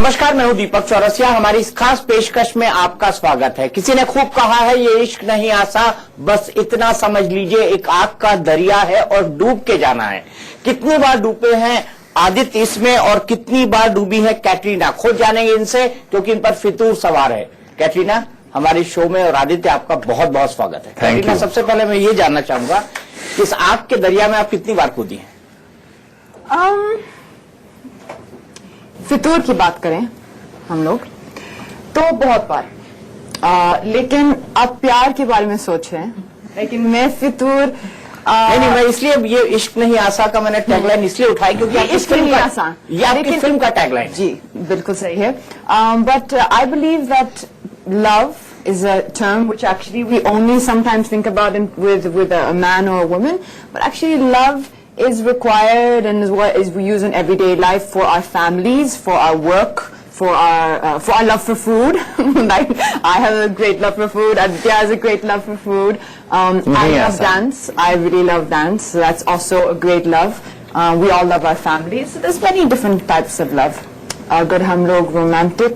नमस्कार, मैं हूं दीपक चौरसिया। हमारी इस खास पेशकश में आपका स्वागत है। किसी ने खूब कहा है ये इश्क नहीं आसा, बस इतना समझ लीजिए एक आग का दरिया है और डूब के जाना है। कितनी बार डूबे हैं आदित्य इसमें और कितनी बार डूबी है कैटरीना, खुद जानेंगे इनसे क्योंकि इन पर फितूर सवार है। कैटरीना, हमारे शो में और आदित्य आपका बहुत बहुत स्वागत है। कैटरीना, सबसे पहले मैं ये जानना चाहूंगा कि इस आग के दरिया में आप कितनी बार कूदी हैं? फितूर की बात करें हम लोग तो बहुत बार, लेकिन आप प्यार के बारे में सोच रहे हैं, लेकिन मैं फितूर नहीं, मैं इसलिए ये इश्क नहीं आसा का मैंने टैगलाइन इसलिए उठाई क्योंकि इश्क नहीं आसान, ये आपकी फिल्म का टैगलाइन। जी बिल्कुल सही है। But I believe that love is a term which actually we only sometimes think about with a man or a woman, but actually love is required and is what is we use in everyday life for our families, for our work, for our love for food. Like I have a great love for food. Aditya has a great love for food. I love dance. I really love dance. So that's also a great love. We all love our families. So there's many different types of love. अगर हम लोग romantic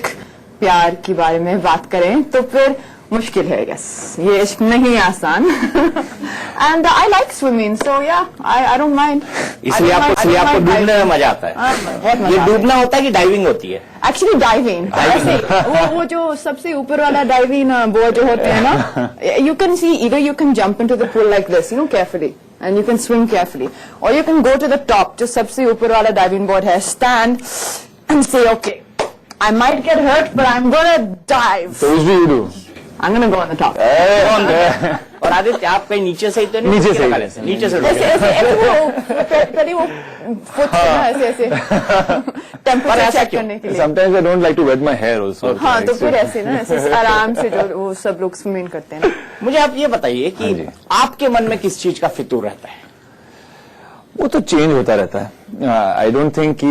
प्यार के बारे में बात करें तो फिर मुश्किल है। यस, ये इश्क नहीं आसान। एंड आई लाइक स्विमिंग, सो या आई डोंट माइंड। इसलिए आपको डूबने में मजा आता है। ये डूबना होता है कि डाइविंग होती है? एक्चुअली डाइविंग, वो जो सबसे ऊपर वाला डाइविंग वो जो होते हैं ना, you can see either you can jump into the pool like this, carefully, and you can swim carefully, or you can go to the top, जो सबसे ऊपर वाला डाइविंग बोर्ड है, stand and say okay, I might get hurt, but I'm gonna dive. So which do you do? I'm gonna go on the top. और आदित्य, आप कहीं नीचे से ही तो नहीं? नीचे से पहले वो फुट ऐसे टेम्परेचर चेक करने के लिए। Sometimes I don't like to wet my hair also. हाँ, तो फिर ऐसे ना, ऐसे आराम से जो वो सब लोग स्विमिंग करते हैं। मुझे आप ये बताइए कि आपके मन में किस चीज का फितूर रहता है? वो तो चेंज होता रहता है। आई डोंट थिंक कि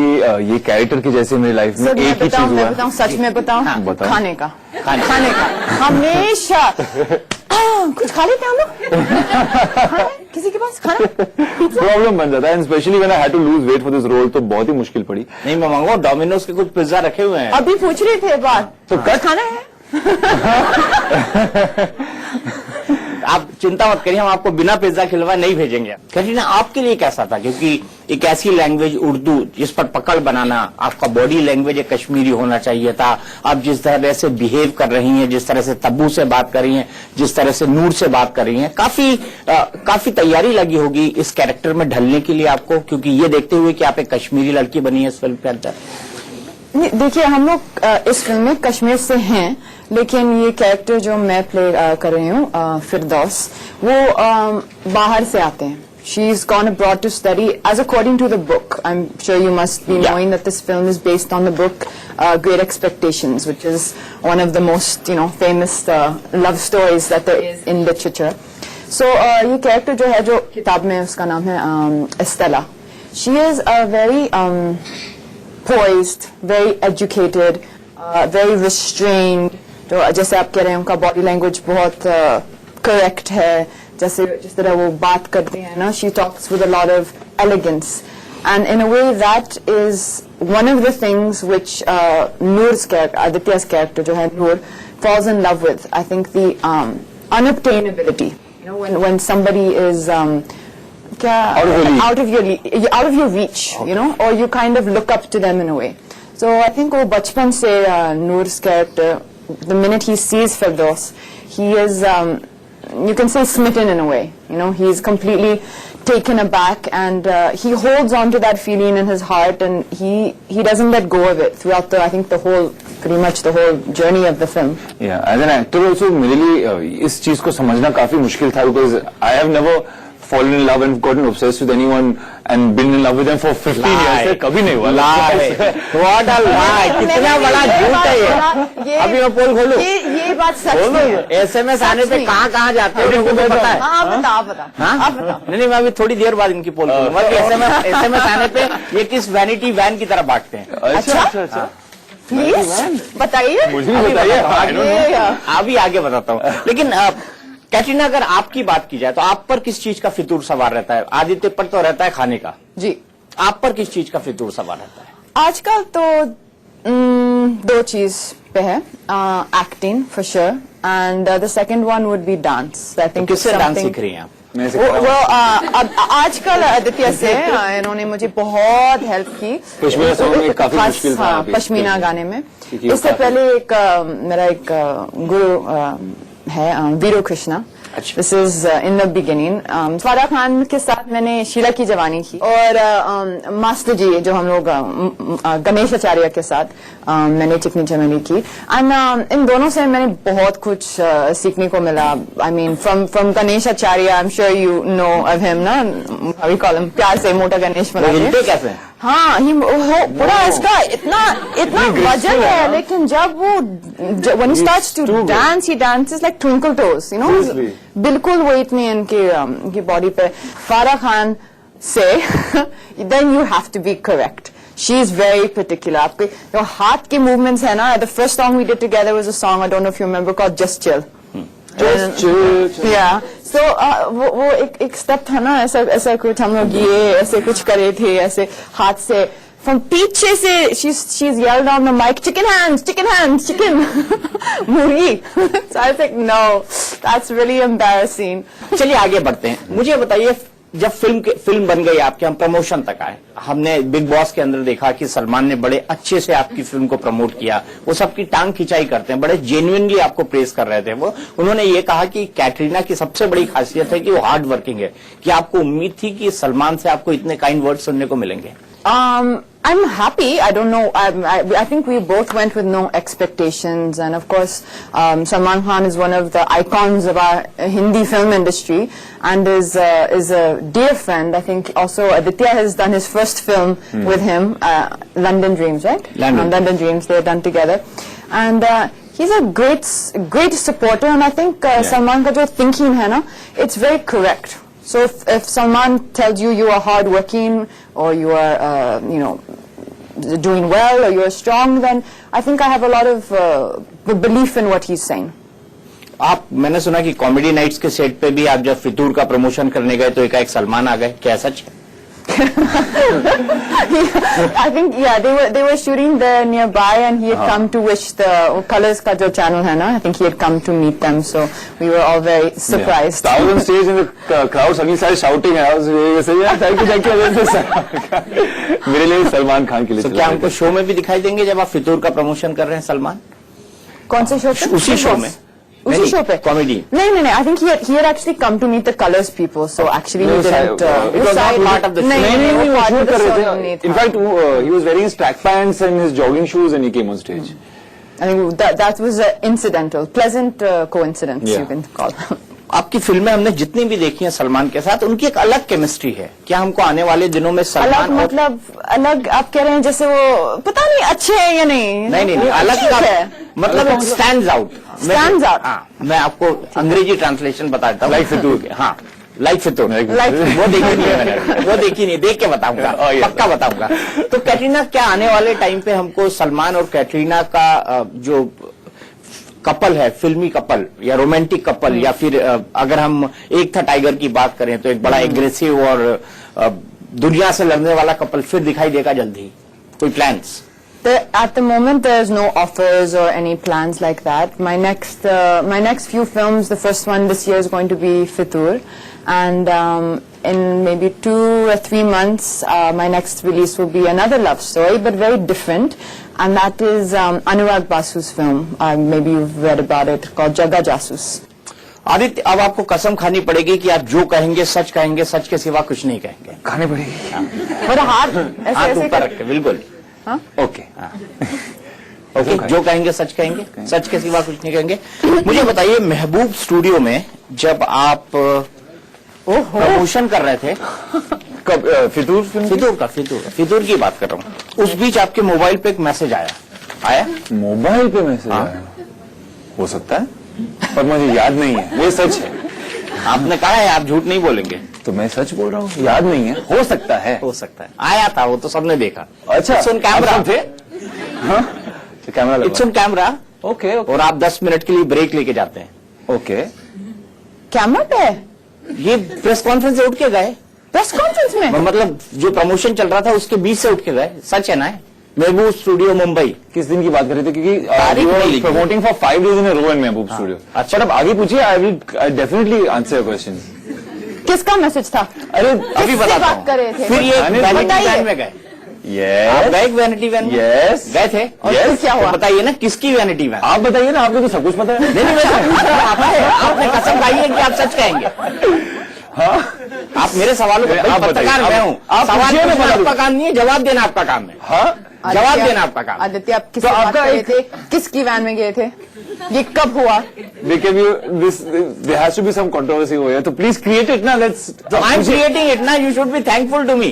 ये कैरेक्टर की जैसे मेरी लाइफ में एक ही चीज हुआ है। बताऊं, सच में बताऊं, खाने का हमेशा कुछ खा लेते हैं हम लोग। किसी के पास खाना प्रॉब्लम बन जाता है, specially when I had to lose weight for this role, तो बहुत ही मुश्किल पड़ी। नहीं, मैं मांगू डोमिनोज के कुछ पिज्जा रखे हुए हैं, अभी पूछ रहे थे बात, तो कल खाना है। आप चिंता मत करिए, हम आपको बिना पिज्जा खिलवाए नहीं भेजेंगे। कैटरीना, आपके लिए कैसा था? क्योंकि एक ऐसी लैंग्वेज उर्दू जिस पर पकड़ बनाना, आपका बॉडी लैंग्वेज एक कश्मीरी होना चाहिए था। आप जिस तरह से बिहेव कर रही हैं, जिस तरह से तब्बू से बात कर रही हैं, जिस तरह से नूर से बात कर रही हैं, काफी तैयारी लगी होगी इस कैरेक्टर में ढलने के लिए आपको, क्योंकि ये देखते हुए कि आप एक कश्मीरी लड़की बनी है इस फिल्म के अंदर। देखिए, हम लोग इस फिल्म में कश्मीर से हैं, लेकिन ये कैरेक्टर जो मैं प्ले कर रही हूँ, फिरदौस, वो बाहर से आते हैं। She is gone abroad to study, as according to the book. I'm sure you must be knowing that this film is based on the book Great Expectations, which is one of the most, famous love stories that there is in literature. So ये character जो है, जो किताब में उसका नाम है Estella. She is a very poised, very educated, very restrained. तो जैसे आप कह रहे हैं, उनका बॉडी लैंग्वेज बहुत करेक्ट है, जिस तरह वो बात करते हैं ना, she talks with a lot of elegance, and in a way that is one of the things which Noor's character, Aditya's character जो है Noor, falls in love with. I think the unobtainability, when somebody is out of your reach, or you kind of look up to them in a way. So I think वो बचपन से Noor's character, the minute he sees Firdaus, he is you can say smitten in a way. He's completely taken aback, and he holds on to that feeling in his heart, and he doesn't let go of it throughout pretty much the whole journey of the film. Yeah, as an actor also मेरे लिए इस चीज को समझना काफी मुश्किल था, because I have never fallen in love and gotten obsessed with anyone and been in love with them for 15 years. कभी नहीं हुआ। What a lie! कितना बड़ा झूठ है ये। अभी मैं पोल खोलूं? ये बात सच है। SMS आने पे कहाँ जाते हो, उनको पता है? आप बताओ। नहीं, मैं अभी थोड़ी देर बाद इनकी पोल खोलूंगा। SMS आने पे ये किस वैनिटी वैन की तरह बांटते हैं। अच्छा, प्लीज बताइए। मुझे बताइए, अभी आगे बताता हूँ। लेकिन कैटरीना, अगर आपकी बात की जाए तो आप पर किस चीज का फितूर सवार रहता है? आदित्य पर तो रहता है खाने का, जी। आप पर किस चीज का फितूर सवार रहता है? आजकल तो दो चीज पे है, acting for sure, and the second one would be dance. I think किससे डांस सीख रही हैं आप? मैं सिखा रहा हूँ। वो अब आजकल आदित्य से इन्होंने मुझे बहुत हेल्प की पश्मीना सॉन्ग में काफी खास, मुश्किल था हाँ, अभी। पश्मीना गाने में। क्योंकि इससे काफी- पहले एक मेरा एक गुरु है वीरू कृष्णा। अच्छा। This is in the beginning. Farah Khan के साथ मैंने शीला की जवानी की, और मास्टर जी जो हम लोग गणेश आचार्य के साथ मैंने चिकनी चमेली की। एंड इन दोनों से मैंने बहुत कुछ सीखने को मिला। I mean from Ganesh Acharya, I am sure you know of him ना, वी कॉल हिम प्यार से मोटा गणेश वो बना हिलते के। कैसे हैं? हाँ, पूरा इसका इतना वजन है, लेकिन जब वो when he starts to dance, he dances like twinkle toes, you know. Seriously? बिल्कुल वो इतनी इनकी बॉडी पे। फारा खान से then you have to be correct. She is very particular. आपके जो हाथ के movements है ना, the first song we did together was a song, I don't know if you remember, called Just Chill. Just chill. Yeah. So वो एक step था ना, ऐसा कुछ हम लोग ये ऐसे कुछ करे थे, ऐसे हाथ से from पीछे से she's yelled on the mic, chicken hands, chicken मुर्गी। So I was like, no, that's really embarrassing. चलिए आगे बढ़ते हैं। मुझे बताइए, जब फिल्म बन गई आपके, हम प्रमोशन तक आए, हमने बिग बॉस के अंदर देखा कि सलमान ने बड़े अच्छे से आपकी फिल्म को प्रमोट किया। वो सबकी टांग खिंचाई करते हैं, बड़े जेन्युइनली आपको प्रेस कर रहे थे। वो उन्होंने ये कहा कि कैटरीना की सबसे बड़ी खासियत है कि वो हार्ड वर्किंग है। कि आपको उम्मीद थी कि सलमान से आपको इतने काइंड वर्ड सुनने को मिलेंगे? I'm happy. I don't know. I think we both went with no expectations, and of course, Salman Khan is one of the icons of our Hindi film industry, and is a dear friend. I think also Aditya has done his first film with him, London Dreams, right? London Dreams. They're done together, and he's a great supporter, and I think Salman ka jo thinking hai na, it's very correct. So if Salman tells you you are hardworking, or you are doing well, or you are strong, then I think I have a lot of belief in what he's saying. मैंने सुना कि comedy nights के set पे भी आप जब फितूर का promotion करने गए तो एकाएक सलमान आ गए, क्या सच है? I think they were shooting there nearby, and he had come to wish the Colors ka jo channel hai na, I think he had come to meet them, so we were all very surprised. I was on stage and the crowd suddenly started shouting. I was saying, yeah, thank you. मेरे लिए सलमान खान के लिए। तो क्या हमको show में भी दिखाई देंगे जब आप फितूर का प्रमोशन कर रहे हैं सलमान? कौन से शो पे? उसी शो में? उसी शो पे? कॉमेडी? नहीं, I think he had actually come to meet the Colors people, so actually he didn't. it was not part of the show. नहीं, वो part shoot of the कर show रहे नहीं थे। था। In fact, he was wearing his track pants and his jogging shoes and he came on stage. I think that was an incidental, pleasant coincidence, Yeah. you can call. आपकी फिल्में हमने जितनी भी देखी हैं सलमान के साथ, उनकी एक अलग केमिस्ट्री है। क्या हमको आने वाले दिनों में अलग सलमान मतलब अलग आप कह रहे हैं जैसे वो पता नहीं अच्छे हैं या नहीं? नहीं, वो अलग ठीक का है। मतलब स्टैंड्स आउट। Stands out. हाँ, मैं आपको अंग्रेजी ट्रांसलेशन बताता हूँ। Like फितूर के। हाँ, लाइक फितूर। Like वो देखी नहीं है मैंने, वो देखी नहीं, देख के बताऊंगा, Oh, yeah. पक्का बताऊंगा। तो कैटरीना, क्या आने वाले टाइम पे हमको सलमान और कैटरीना का जो कपल है, फिल्मी कपल या रोमांटिक कपल, या फिर अगर हम एक था टाइगर की बात करें तो एक बड़ा एग्रेसिव और दुनिया से लड़ने वाला कपल फिर दिखाई देगा जल्दी? कोई plans? At the moment, there's no offers or any plans like that. My next few films, the first one this year is going to be Fitur, and in maybe 2 or 3 months, my next release will be another love story, but very different, and that is Anurag Basu's film. Maybe you've read about it, called Jaga Jasus. Aditya, अब आपको कसम खानी पड़ेगी कि आप जो कहेंगे, सच के सिवा कुछ नहीं कहेंगे। खाने पड़ेगी। मेरा हाथ हाथ ऐसे ऊपर रख के, बिल्कुल। ओके। ओके, जो कहेंगे सच कहेंगे, सच के सिवा कुछ नहीं कहेंगे। मुझे बताइए, महबूब स्टूडियो में जब आप प्रमोशन कर रहे थे, कब फितूर फिल्म? फितूर की बात कर रहा हूँ, उस बीच आपके मोबाइल पे एक मैसेज आया? मोबाइल पे मैसेज आया? हो सकता है, पर मुझे याद नहीं है। ये सच है। आपने कहा है आप झूठ नहीं बोलेंगे, तो मैं सच बोल रहा हूँ, याद नहीं है। हो सकता है। आया था, वो तो सबने देखा। अच्छा, इट्स ऑन कैमरा थे? हाँ, कैमरा लगा। It's on camera. ओके। और आप 10 मिनट के लिए ब्रेक लेके जाते हैं। ओके। कैमरा पे? ये प्रेस कॉन्फ्रेंस से उठ के गए? प्रेस कॉन्फ्रेंस में? मतलब जो प्रमोशन चल रहा था उसके बीच से उठ के गए, सच है ना? महबूब स्टूडियो मुंबई। किस दिन की बात कर रहे थे? तारीख नहीं क्योंकि लिखी। Promoting for 5 days in a row in Mehboob studio. अच्छा। बट अब आगे पूछिए, I will definitely answer your question. किसका मैसेज था? अरे अभी किससे बताता बात हूँ। कर रहे थे? फिर ये बताइए। वैनिटी वैन में गए। आप गए वैनिटी वैन में? यस। गए थे? और फिर क्या हुआ? तो बताइए ना किसकी वैनिटी वैन? आप बताइए ना, आपको तो सब कुछ पता है। नहीं नहीं, आपने कसम खाई है कि आप सच कहेंगे। हाँ, आप मेरे सवालों को, आप पत्रकार बताइए, मैं हूँ, आप सवाल पूछिए, मैं पूछना बता दूं। आपका काम नहीं है, जवाब देना आपका काम है। हाँ, जवाब आदित्य- देना आपका काम। आदित्य, आप किससे तो बात आपका कर रहे एक- थे? किसकी वैन में गए थे? ये कब हुआ? because there has to be some controversy over here, तो please create it ना, let's. So I am creating it now, you should be thankful to me.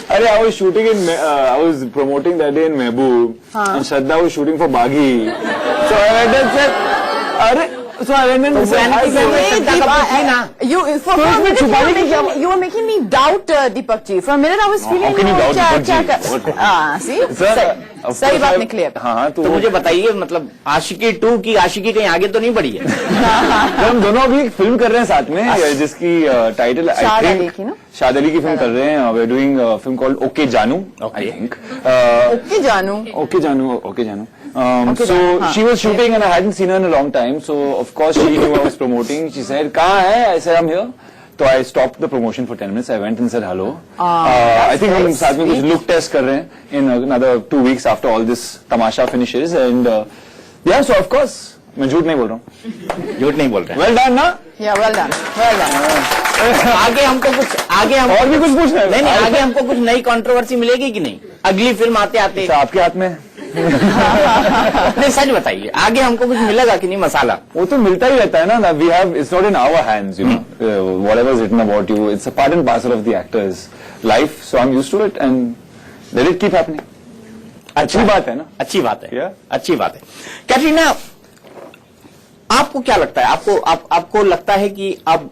अरे I was shooting in, I was promoting that day in Mehboob, and Shraddha was shooting for Baghi. So I went and said, अरे, so I went and said, vanity fair में श्रद्धा कपूर थी ना? You were making me doubt Deepak ji. For a minute I was feeling. how can you doubt Deepak ji? See, Sir, of सही course बात I- निकली अब। हाँ, तो मुझे बताइए, मतलब आशिकी 2 की आशिकी कहीं आगे तो नहीं बढ़ी है? तो हम दोनों अभी एक फिल्म कर रहे हैं साथ में, जिसकी टाइटल शाद अली की ना? शाद अली की फिल्म कर रहे हैं। We are doing film called okay Janu, I think. Okay Janu. Okay, Janu. Okay, Janu. Okay, So Janu, हाँ. she was shooting and I hadn't seen her in a long time. So of course she knew I was promoting. She said, "कहाँ है?" I said, "I'm here." So I stopped the promotion for 10 minutes. I went and said hello. I think हम साथ में कुछ look test कर रहे हैं in another 2 weeks after all this Tamasha finishes. And yeah, so of course मैं झूठ नहीं बोल रहा हूँ। झूठ नहीं बोल रहे Well done ना? Yeah, well done, well done. हैं। आगे हमको कुछ, आगे हम और भी कुछ पूछना है? नहीं नहीं, आगे हमको कुछ नई कंट्रोवर्सी मिलेगी कि नहीं? अगली फिल्म आते आते अच्छा, आपके हाथ में? नहीं, सच बताइए, आगे हमको कुछ मिलेगा कि नहीं मसाला? वो तो मिलता ही रहता है ना। We have, it's not in our hands, you know. Whatever is written about you, it's a part and parcel of the actor's life. So I'm used to it and let it keep happening. अच्छी बात है ना? अच्छी बात है, Yeah. अच्छी बात है। कैटरीना, आपको क्या लगता है? आपको लगता है कि अब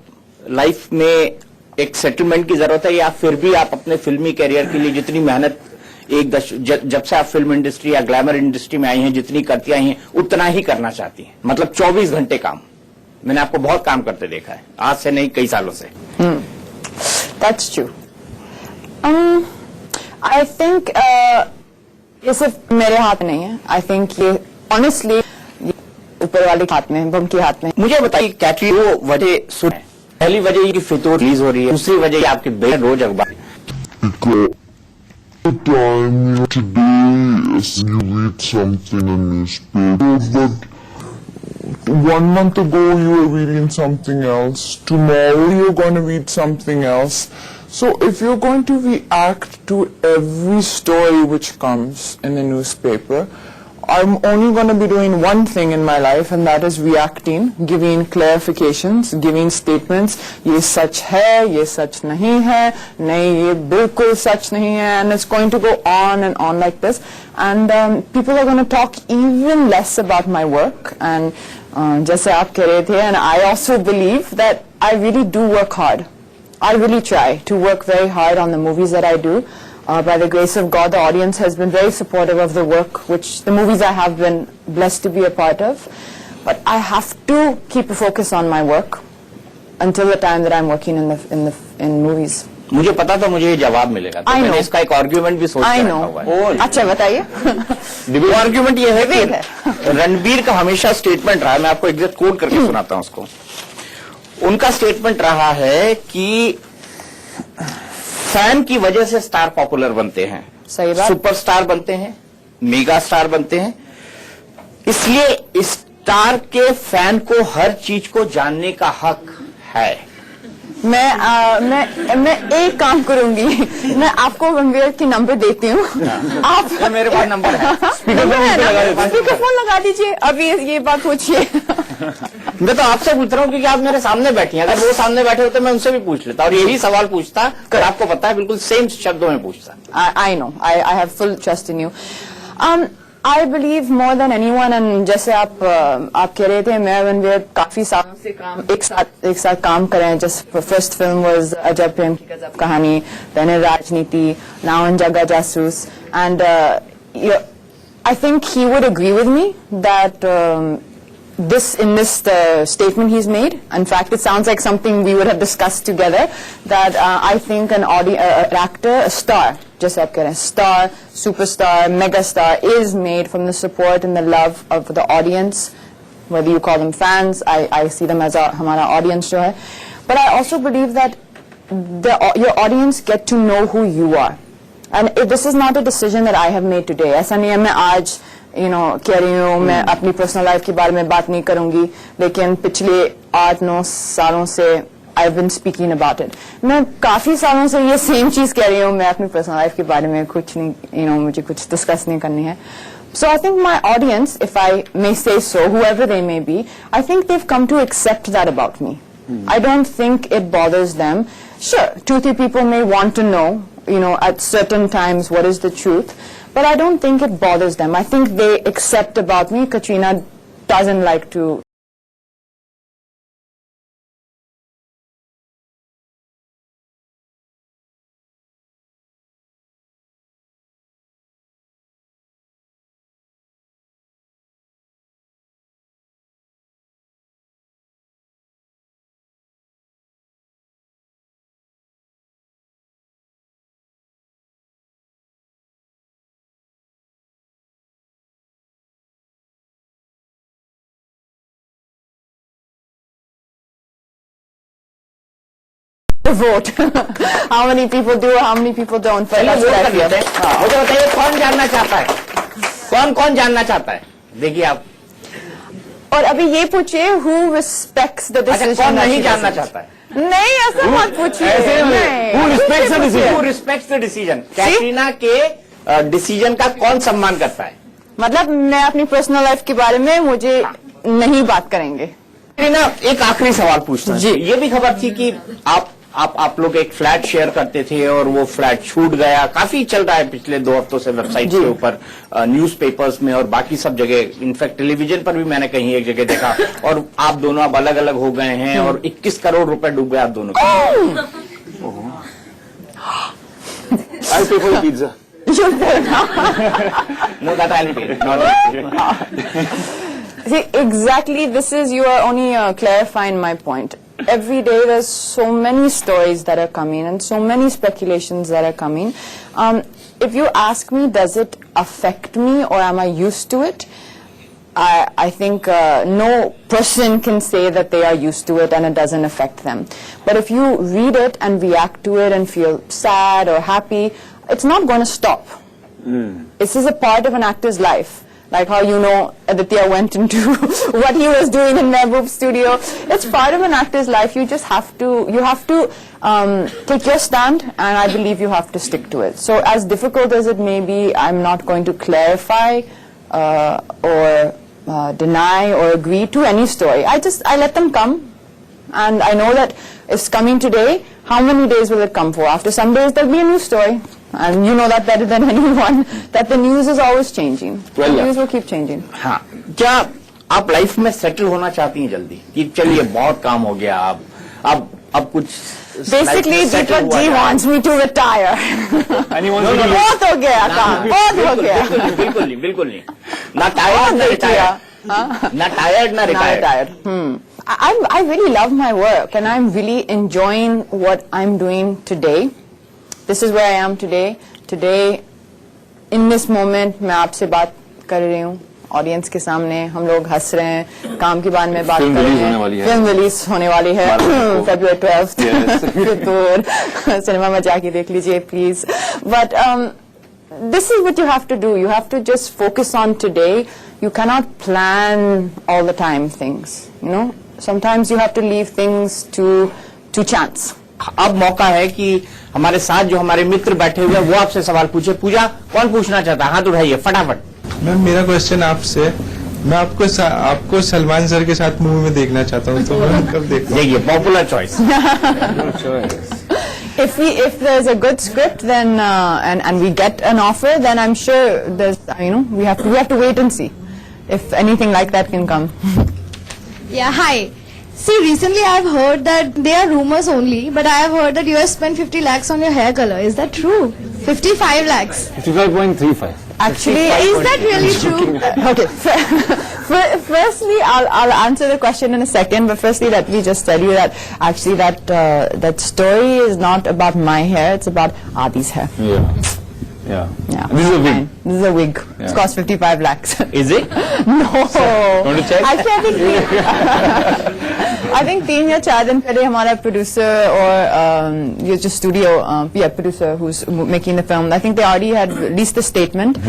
लाइफ में एक सेटलमेंट की जरूरत है, या फिर भी आप अपने फिल्मी कैरियर के लिए जितनी मेहनत जब से आप फिल्म इंडस्ट्री या ग्लैमर इंडस्ट्री में आई हैं, जितनी करती आई हैं, उतना ही करना चाहती हैं? मतलब 24 घंटे काम। मैंने आपको बहुत काम करते देखा है, आज से नहीं, कई सालों से। That's true. I think ये सिर्फ मेरे हाथ नहीं है. I think ये honestly ऊपर वाले के हाथ में, बम के हाथ में. मुझे बताइए कैटरी, वो वजह सुन, पहली वजह ये कि फितूर रिलीज हो रही है, दूसरी वजह ये आपके बेहद रोज अखबार। The time today is you read something in newspaper, but 1 month ago you were reading something else. Tomorrow you're going to read something else. So if you're going to react to every story which comes in the newspaper, I'm only going to be doing one thing in my life, and that is reacting, giving clarifications, giving statements. ये सच है, ये सच नहीं है, नहीं ये बिल्कुल सच नहीं है, and it's going to go on and on like this. And people are going to talk even less about my work. And जैसे आप कह रहे थे, and I also believe that I really do work hard. I really try to work very hard on the movies that I do. By the grace of God, the audience has been very supportive of the work, which the movies I have been blessed to be a part of. But I have to keep a focus on my work until the time that I'm working in movies. मुझे पता था मुझे ये जवाब मिलेगा, तो I मैंने know. इसका एक आर्ग्यूमेंट भी सोच I के know. रखा हुआ है। अच्छा बताइए. वो आर्ग्यूमेंट ये है विवेक कि रणबीर का हमेशा स्टेटमेंट रहा है, मैं आपको एग्जैक्ट कोट करके सुनाता हूं उसको। उनका स्टेटमेंट रहा है कि फैन की वजह से स्टार पॉपुलर बनते हैं, सही बात. सुपरस्टार बनते हैं, मेगा स्टार बनते हैं, इसलिए स्टार के फैन को हर चीज को जानने का हक है। मैं एक काम करूंगी, मैं आपको रणवीर की नंबर देती हूँ. आप मेरे पास नंबर है, स्पीकर फोन लगा दीजिए, अभी ये बात पूछिए. मैं तो आपसे पूछ रहा हूँ क्योंकि आप मेरे सामने बैठी हैं। अगर वो सामने बैठे होते मैं उनसे भी पूछ लेता और यही सवाल पूछता, अगर आपको पता है, बिल्कुल सेम शब्दों में पूछता। I know. I have full trust in you. I believe more than anyone, and जैसे आप कह रहे थे, मैं रणवीर काफी सालों से एक साथ काम कर रहे हैं. जस्ट फर्स्ट फिल्म वाज अजब प्रेम की गजब कहानी, देन राजनीति, नाउ इन जग्गा जासूस, and I think he would agree with me that in this statement he's made. In fact, it sounds like something we would have discussed together. That I think an actor, a star, just आप कह रहे हैं, star, superstar, megastar is made from the support and the love of the audience. Whether you call them fans, I see them as हमारा audience जो है. But I also believe that your audience get to know who you are. And this is not a decision that I have made today. ऐसा नहीं है मैं आज कह रही हूँ मैं अपनी पर्सनल लाइफ के बारे में बात नहीं करूंगी, लेकिन पिछले 8-9 सालों से I've been speaking about it. मैं काफी सालों से ये सेम चीज कह रही हूँ, मैं अपनी पर्सनल लाइफ के बारे में कुछ नहीं मुझे कुछ डिस्कस नहीं करनी है. So I think my audience, if I may say so, whoever they may be, I think they've come to accept that about me. I don't think it bothers them. Sure, 2-3 people may want to know, at certain times what is the truth, but I don't think it bothers them. I think they accept about me. Katrina doesn't like to vote. How many people do, how many people don't. चलिए vote कर लेते हैं. मुझे बताइए कौन जानना चाहता है, कौन जानना चाहता है. देखिए आप, और अभी ये पूछिए who respects the decision. कौन नहीं जानना चाहता है. नहीं ऐसा मत पूछिए. Who respects the decision? Who respects the decision? Katrina के डिसीजन का कौन सम्मान करता है. मतलब मैं अपनी पर्सनल लाइफ के बारे में मुझे नहीं बात करेंगे. कैटरीना, एक आखिरी सवाल पूछता हूं. जी. ये भी खबर थी कि आप लोग एक फ्लैट शेयर करते थे और वो फ्लैट छूट गया. काफी चल रहा है पिछले 2 हफ्तों से वेबसाइट के ऊपर, न्यूज़पेपर्स में और बाकी सब जगह. इनफैक्ट टेलीविजन पर भी मैंने कहीं एक जगह देखा. और आप दोनों अब अलग अलग हो गए हैं और 21 करोड़ रुपए डूब गए आप दोनों के. I'll pay for the pizza. No, that I'll pay. No. See, exactly, you are only clarifying my point. Every day there's so many stories that are coming and so many speculations that are coming. If you ask me, does it affect me or am I used to it? I think no person can say that they are used to it and it doesn't affect them. But if you read it and react to it and feel sad or happy, it's not going to stop. This is a part of an actor's life. Like how Aditya went into what he was doing in Mehboob studio. It's part of an actor's life. You just have to, take your stand, and I believe you have to stick to it. So as difficult as it may be, I'm not going to clarify or deny or agree to any story. I let them come, and I know that it's coming today. How many days will it come for? After some days, there'll be a new story. And you know that better than anyone, that the news is always changing. The news will keep changing. हाँ, क्या आप life में settle होना चाहती हैं जल्दी कि चलिए बहुत काम हो गया, अब कुछ. Basically, Deepak ji wants me to retire. बहुत हो गया काम, बहुत हो गया. बिल्कुल नहीं. ना टायर्ड ना रिटायर्ड. ना टायर्ड ना retired. I really love my work and I'm really enjoying what I'm doing today. This is where I am today. Today, in this moment, मैं आपसे बात कर रही हूँ ऑडियंस के सामने. हम लोग हंस रहे हैं, काम के बारे में बात कर रहे हैं. फिल्म रिलीज होने वाली है February 12th. तो सिनेमा में जाके देख लीजिए please. But this is what you have to do. You have to just focus on today. You cannot plan all the time things. Sometimes you have to leave things to chance. अब मौका है कि हमारे साथ जो हमारे मित्र बैठे हुए हैं वो आपसे सवाल पूछे. पूजा, कौन पूछना चाहता है? हाथ उठाइए फटाफट. मैम, मेरा क्वेश्चन आपसे, मैं आपको सलमान सर के साथ मूवी में देखना चाहता हूँ, तो मैं कब देखूँ? देखिए, popular choice. If there's a good script, then and we get an offer, then I'm sure there's we have to wait and see if anything like that can come. Yeah, hi. See, recently I've heard that they are rumors only, but I have heard that you have spent 50 lakhs on your hair color. Is that true? 55 lakhs. 55.35. Actually, Is that really true? okay. Firstly, I'll answer the question in a second. But firstly, let me just tell you that actually that story is not about my hair. It's about Adi's hair. Yeah. Yeah. Yeah. This is a wig. This is a wig. It's Yeah. cost 55 lakhs. Is it? No. Want to check? Actually, I think 3 या 4 दिन पहले हमारा producer और ये जो studio producer who's making the film, I think they already had released the statement.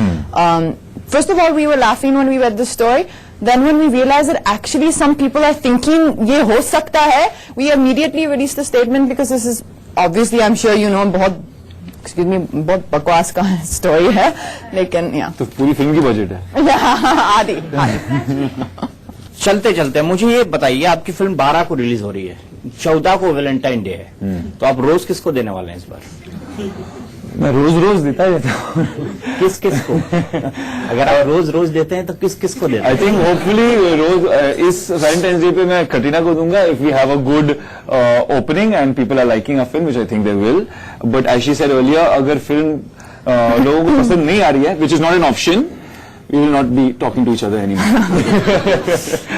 First of all, we were laughing when we read the story. Then when we realized that actually some people are thinking ये हो सकता है, we immediately released the statement because this is obviously, I'm sure you know, बहुत बकवास का story है, लेकिन तो पूरी फिल्म की बजट है. आदि. चलते चलते मुझे ये बताइए, आपकी फिल्म 12 को रिलीज हो रही है, 14 को वैलेंटाइन डे है, तो आप रोज किसको देने वाले हैं इस बार? मैं रोज देता हूँ. किस को? अगर आप रोज देते हैं तो किस को देते हैं? आई थिंक होपफुली रोज इस वैलेंटाइंस डे पे मैं कटरीना को दूंगा if we have a good opening and people are liking a film, which I think they will. But as she said earlier, अगर फिल्म लोगों को पसंद नहीं आ रही है, which is not an option, we will not be talking to each other anymore.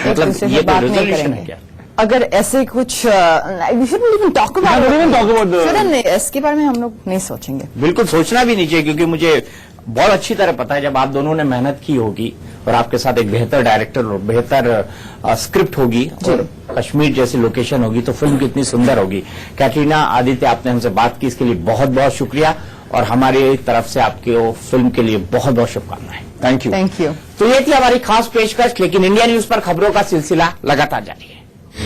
मतलब ये तो रेजोल्यूशन है क्या? अगर ऐसे कुछ we shouldn't even talk about don't even talk about the- shouldn't, इसके बारे में हम लोग नहीं सोचेंगे. बिल्कुल सोचना भी नहीं चाहिए, क्योंकि मुझे बहुत अच्छी तरह पता है जब आप दोनों ने मेहनत की होगी और आपके साथ एक बेहतर डायरेक्टर और बेहतर स्क्रिप्ट होगी और कश्मीर जैसी लोकेशन होगी तो फिल्म कितनी सुंदर होगी. कैटरीना, आदित्य, आपने हमसे बात की, इसके लिए बहुत बहुत शुक्रिया और हमारी तरफ से आपके फिल्म के लिए बहुत बहुत शुभकामनाएं. Thank you. Thank you. तो ये थी हमारी खास पेशकश, लेकिन इंडिया न्यूज पर खबरों का सिलसिला लगातार जारी है.